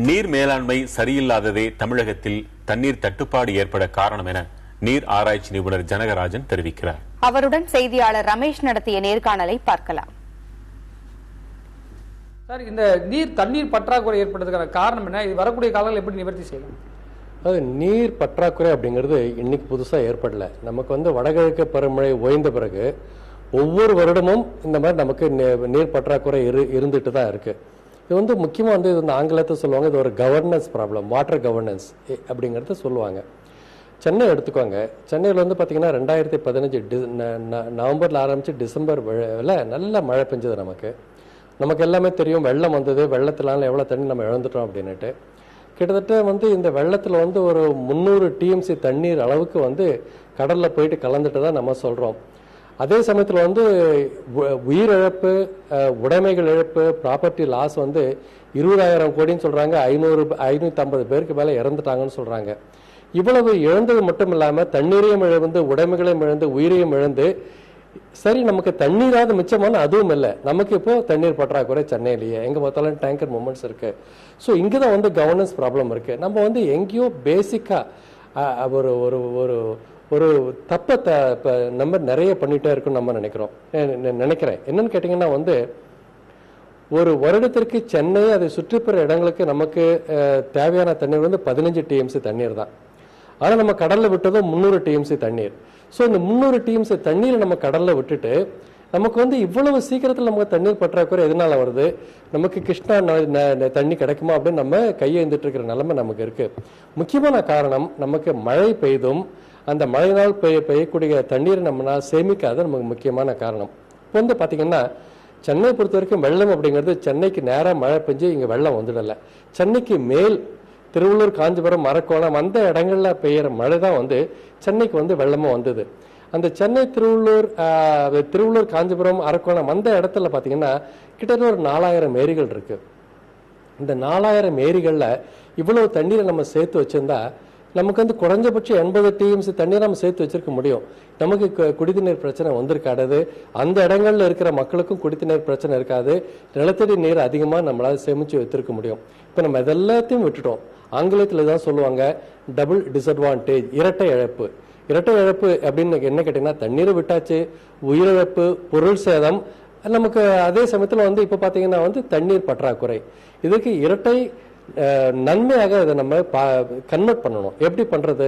நீர் மேலாண்மை சரியில்லாததே தமிழகத்தில் தண்ணீர் தட்டுப்பாடு ஏற்பட காரணம் என நீர் ஆராய்ச்சி நிபுணர் ஜனகராஜன் தெரிவிக்கிறார். அவருடன் செய்தியாளர் ரமேஷ் நடத்திய நேர்காணலை பார்க்கலாம். சார், இந்த தண்ணீர் பற்றாக்குறை ஏற்படுறதுக்கான காரணம் என்ன? இது வரக்கூடிய காலங்கள் எப்படி நிவர்த்தி செய்யலாம்? அது நீர் பற்றாக்குறை அப்படிங்கிறது இன்னைக்கு புதுசாக ஏற்படல. நமக்கு வடகிழக்கு பருவமழை ஓய்ந்த பிறகு ஒவ்வொரு வருடமும் இந்த மாதிரி நமக்கு நீர் பற்றாக்குறை இருந்துட்டு தான் இருக்கு. இது முக்கியமாக இது ஆங்கிலத்தை சொல்லுவாங்க, இது ஒரு கவர்னன்ஸ் ப்ராப்ளம், வாட்டர் கவர்னன்ஸ் அப்படிங்கிறத சொல்லுவாங்க. சென்னை எடுத்துக்கோங்க. சென்னையில் பார்த்தீங்கன்னா 2015 நவம்பரில் ஆரம்பித்து டிசம்பர்ல நல்ல மழை பெஞ்சது. நமக்கு எல்லாமே தெரியும், வெள்ளம் வந்தது. வெள்ளத்தினால எவ்வளோ தண்ணி நம்ம இழந்துட்டோம் அப்படின்னுட்டு. கிட்டத்தட்ட இந்த வெள்ளத்தில் ஒரு 300 டிஎம்சி தண்ணீர் அளவுக்கு கடலில் போயிட்டு கலந்துட்டு தான் நம்ம சொல்கிறோம். அதே சமயத்தில் உயிரிழப்பு, உடைமைகள் இழப்பு, ப்ராப்பர்ட்டி லாஸ் 20,000 கோடின்னு சொல்கிறாங்க. 550 பேருக்கு மேலே இறந்துட்டாங்கன்னு சொல்கிறாங்க. இவ்வளவு இழந்தது மட்டும் இல்லாமல் தண்ணீரையும் இழந்து, உடைமைகளையும் இழந்து, உயிரையும் இழந்து, சரி நமக்கு தண்ணீராவது மிச்சமான அதுவும் இல்லை. நமக்கு இப்போ தண்ணீர் பற்றாக்குறை சென்னையிலேயே எங்கே பார்த்தாலும் டேங்கர் மூமெண்ட்ஸ் இருக்கு. ஸோ இங்கே தான் கவர்னன்ஸ் ப்ராப்ளம் இருக்கு. நம்ம எங்கேயோ பேசிக்காக ஒரு ஒரு ஒரு ஒரு தப்பை நம்ம நிறைய பண்ணிட்டே இருக்குன்னு நம்ம நினைக்கிறேன். என்னன்னு கேட்டிங்கன்னா ஒரு வருடத்திற்கு சென்னை அதை சுற்றிப்புற இடங்களுக்கு நமக்கு தேவையான தண்ணீர் 15 டிஎம்சி தண்ணீர் தான். ஆனால் நம்ம கடலில் விட்டதும் 300 டிஎம்சி தண்ணீர். ஸோ இந்த 300 டிஎம்சி தண்ணீரை நம்ம கடலில் விட்டுட்டு நமக்கு இவ்வளவு சீக்கிரத்தில் நமக்கு தண்ணீர் பற்றாக்குறை எதனால வருது? நமக்கு கிருஷ்ணா தண்ணி கிடைக்குமா அப்படின்னு நம்ம கையேந்துட்டு இருக்கிற நிலைமை நமக்கு இருக்கு. முக்கியமான காரணம், நமக்கு மழை பெய்தும் அந்த மழையினால் பெய்யக்கூடிய தண்ணீரை நம்மளால் சேமிக்காத நமக்கு முக்கியமான காரணம். இப்போ பார்த்தீங்கன்னா சென்னை பொறுத்த வரைக்கும் வெள்ளம் அப்படிங்கிறது சென்னைக்கு நேராக மழை பெஞ்சு இங்கே வெள்ளம் வந்துடலை. சென்னைக்கு மேல் திருவள்ளூர், காஞ்சிபுரம், அரக்கோணம் அந்த இடங்கள்ல பெய்யற மழை தான் சென்னைக்கு வெள்ளமும் வந்தது. அந்த சென்னை, திருவள்ளூர், காஞ்சிபுரம், அரக்கோணம் அந்த இடத்துல பார்த்தீங்கன்னா கிட்டத்தட்ட ஒரு 4000 ஏரிகள் இருக்கு. இந்த 4000 ஏரிகளில் இவ்வளவு தண்ணீரை நம்ம சேர்த்து வச்சிருந்தா நமக்கு குறைஞ்சபட்சம் 80 டிஎம்சி தண்ணீர் நம்ம சேர்த்து வச்சிருக்க முடியும். நமக்கு குடிநீர் பிரச்சனை வந்திருக்காது. அந்த இடங்கள்ல இருக்கிற மக்களுக்கும் குடிநீர் பிரச்சனை இருக்காது. நிலத்தடி நீர் அதிகமாக நம்மளால சேமிச்சு வைத்திருக்க முடியும். இப்போ நம்ம இதெல்லாத்தையும் விட்டுட்டோம். ஆங்கிலத்தில் தான் சொல்லுவாங்க டபுள் டிஸ்அட்வான்டேஜ், இரட்டை இழப்பு. இரட்டை இழப்பு அப்படின்னு என்ன கேட்டீங்கன்னா, தண்ணீரை விட்டாச்சு, உயிரிழப்பு, பொருள் சேதம் நமக்கு. அதே சமயத்தில் இப்போ பார்த்தீங்கன்னா தண்ணீர் பற்றாக்குறை. இதுக்கு இரட்டை நன்மையாக அதை நம்ம கன்வெர்ட் பண்ணணும். எப்படி பண்றது?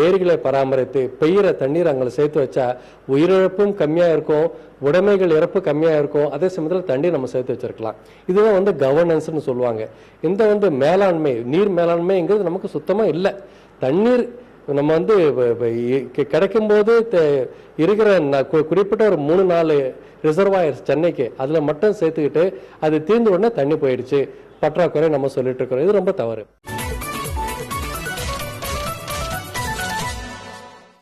ஏரிகளை பராமரித்து பெய்கிற தண்ணீர் அங்கே சேர்த்து வச்சா உயிரிழப்பும் கம்மியா இருக்கும், உடைமைகள் இறப்பு கம்மியா இருக்கும். அதே சமயத்தில் தண்ணீர் நம்ம சேர்த்து வச்சிருக்கலாம். இதுதான் கவர்னன்ஸ்னு சொல்லுவாங்க. இந்த மேலாண்மை, நீர் மேலாண்மைங்கிறது நமக்கு சுத்தமா இல்லை. தண்ணீர் நம்ம கிடைக்கும் போது இருக்கிற குறிப்பிட்ட ஒரு 3-4 ரிசர்வாயர்ஸ் சென்னைக்கு அதுல மட்டும் சேர்த்துக்கிட்டு அது தீர்ந்த உடனே தண்ணி போயிடுச்சு, பற்றாக்குறை நம்ம சொல்லிட்டு இருக்கிறோம். இது ரொம்ப தவறு.